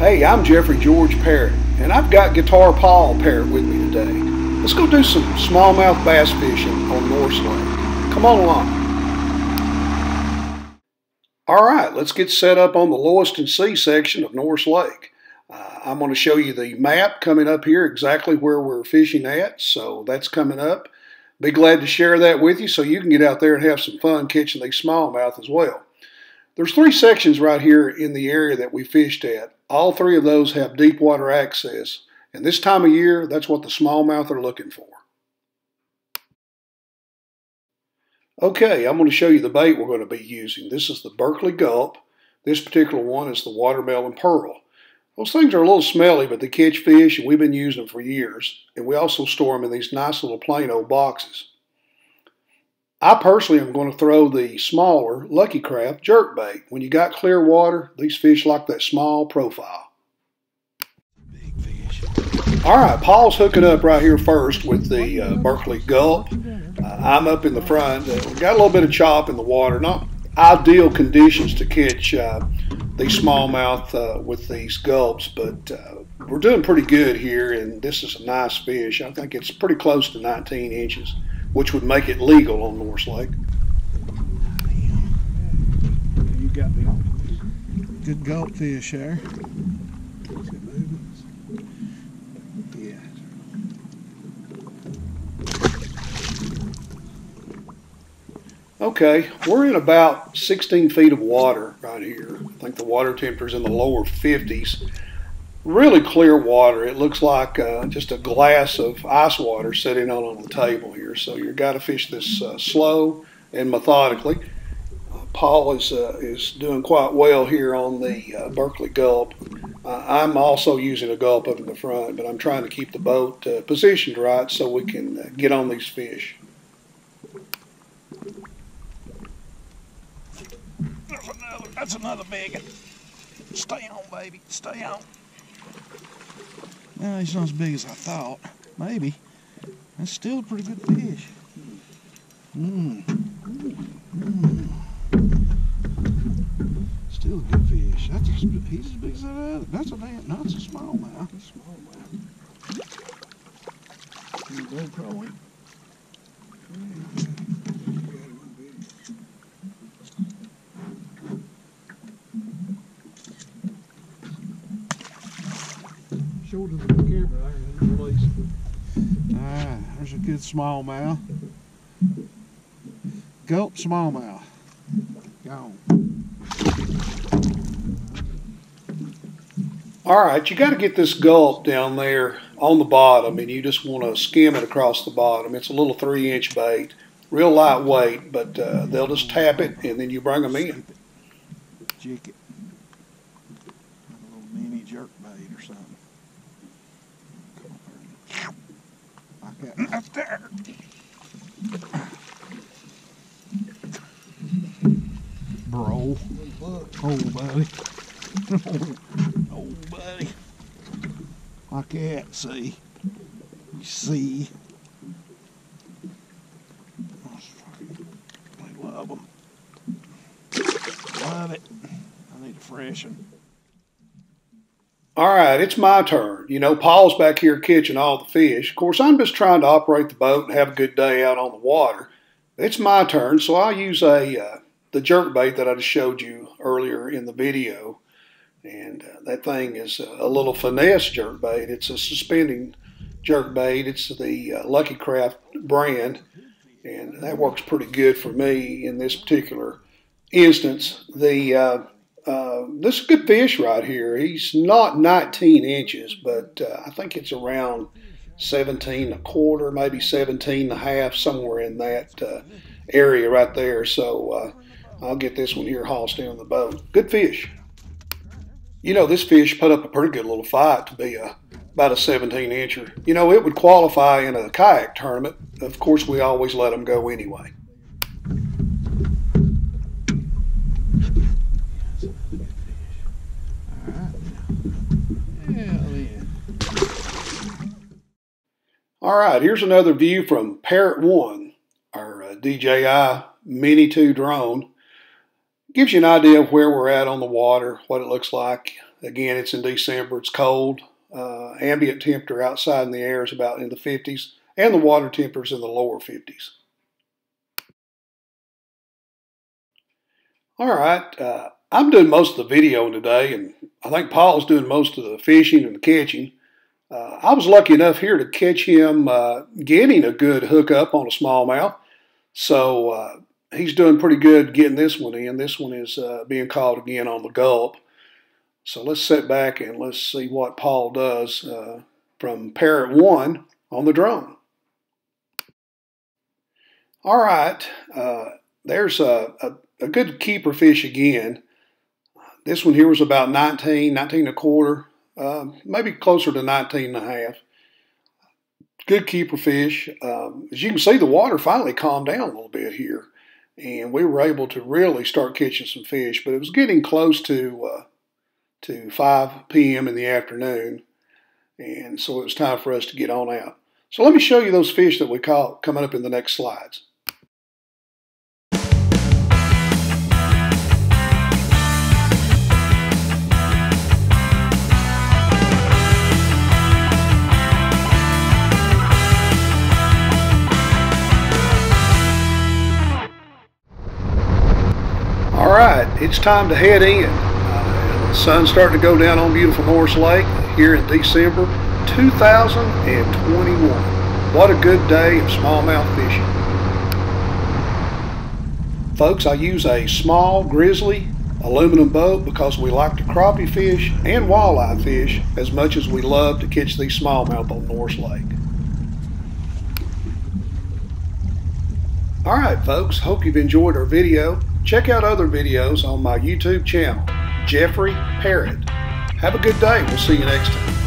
Hey, I'm Jeffrey George Parrott, and I've got Guitar Paul Parrott with me today. Let's go do some smallmouth bass fishing on Norris Lake. Come on along. All right, let's get set up on the Lewiston Sea section of Norris Lake. I'm going to show you the map coming up here, exactly where we're fishing at, so that's coming up. Be glad to share that with you so you can get out there and have some fun catching these smallmouth as well. There's three sections right here in the area that we fished at. All three of those have deep water access, and this time of year, that's what the smallmouth are looking for. Okay, I'm going to show you the bait we're going to be using. This is the Berkeley Gulp. This particular one is the Watermelon Pearl. Those things are a little smelly, but they catch fish, and we've been using them for years. And we also store them in these nice little plain old boxes. I personally am going to throw the smaller Lucky Craft jerkbait. When you got clear water, these fish like that small profile. Big fish. All right, Paul's hooking up right here first with the Berkeley Gulp. I'm up in the front. Got a little bit of chop in the water. Not ideal conditions to catch these smallmouth with these gulps, but we're doing pretty good here, and this is a nice fish. I think it's pretty close to 19 inches. Which would make it legal on Norris Lake. You got the good gulp fish there. Yeah. Okay, we're in about 16 feet of water right here. I think the water temperature is in the lower 50s. Really clear water. It looks like just a glass of ice water sitting on the table here. So you've got to fish this slow and methodically. Paul is doing quite well here on the Berkeley Gulp. I'm also using a gulp up in the front, but I'm trying to keep the boat positioned right so we can get on these fish. That's another big one. Stay on, baby. Stay on. No, he's not as big as I thought. Maybe. That's still a pretty good fish. Still a good fish. He's as big as that other. That's a smallmouth. Smallmouth. Probably. Shoulder the camera and release it. There's a good smallmouth. Gulp smallmouth. Gone. All right, you got to get this gulp down there on the bottom, and you just want to skim it across the bottom. It's a little 3-inch bait, real lightweight, but they'll just tap it, and then you bring them in. Jick it. A little mini jerk bait or something. Like that. Up there. Bro. Oh, buddy. Oh, buddy. Like that, see? You see? I love them. Love it. I need a fresh one. All right, it's my turn. You know, Paul's back here catching all the fish. Of course, I'm just trying to operate the boat and have a good day out on the water. It's my turn, so I'll use the jerk bait that I just showed you earlier in the video. And that thing is a little finesse jerk bait. It's a suspending jerk bait. It's the Lucky Craft brand, and that works pretty good for me in this particular instance. This is a good fish right here. He's not 19 inches, but I think it's around 17.25, maybe 17.5, somewhere in that area right there. So I'll get this one here hossed down the boat. Good fish. You know, this fish put up a pretty good little fight to be about a 17-incher. You know, it would qualify in a kayak tournament. Of course, we always let them go anyway. All right, here's another view from Parrott 1, our DJI Mini 2 drone. Gives you an idea of where we're at on the water, what it looks like. Again, it's in December. It's cold. Ambient temperature outside in the air is about in the 50s, and the water temperature is in the lower 50s. All right, I'm doing most of the video today, and I think Paul's doing most of the fishing and the catching. I was lucky enough here to catch him getting a good hookup on a smallmouth, so he's doing pretty good getting this one in. This one is being caught again on the gulp. So let's sit back and let's see what Paul does from Parrott 1 on the drone. All right, there's a good keeper fish again. This one here was about 19 and a quarter, maybe closer to 19 and a half. Good keeper fish. As you can see, the water finally calmed down a little bit here, and we were able to really start catching some fish, but it was getting close to 5 p.m. in the afternoon, and so it was time for us to get on out. So let me show you those fish that we caught coming up in the next slides. All right, it's time to head in. The sun's starting to go down on beautiful Norris Lake here in December 2021. What a good day of smallmouth fishing. Folks, I use a small grizzly aluminum boat because we like to crappie fish and walleye fish as much as we love to catch these smallmouth on Norris Lake. All right, folks, hope you've enjoyed our video. Check out other videos on my YouTube channel, Jeffrey Parrott. Have a good day. We'll see you next time.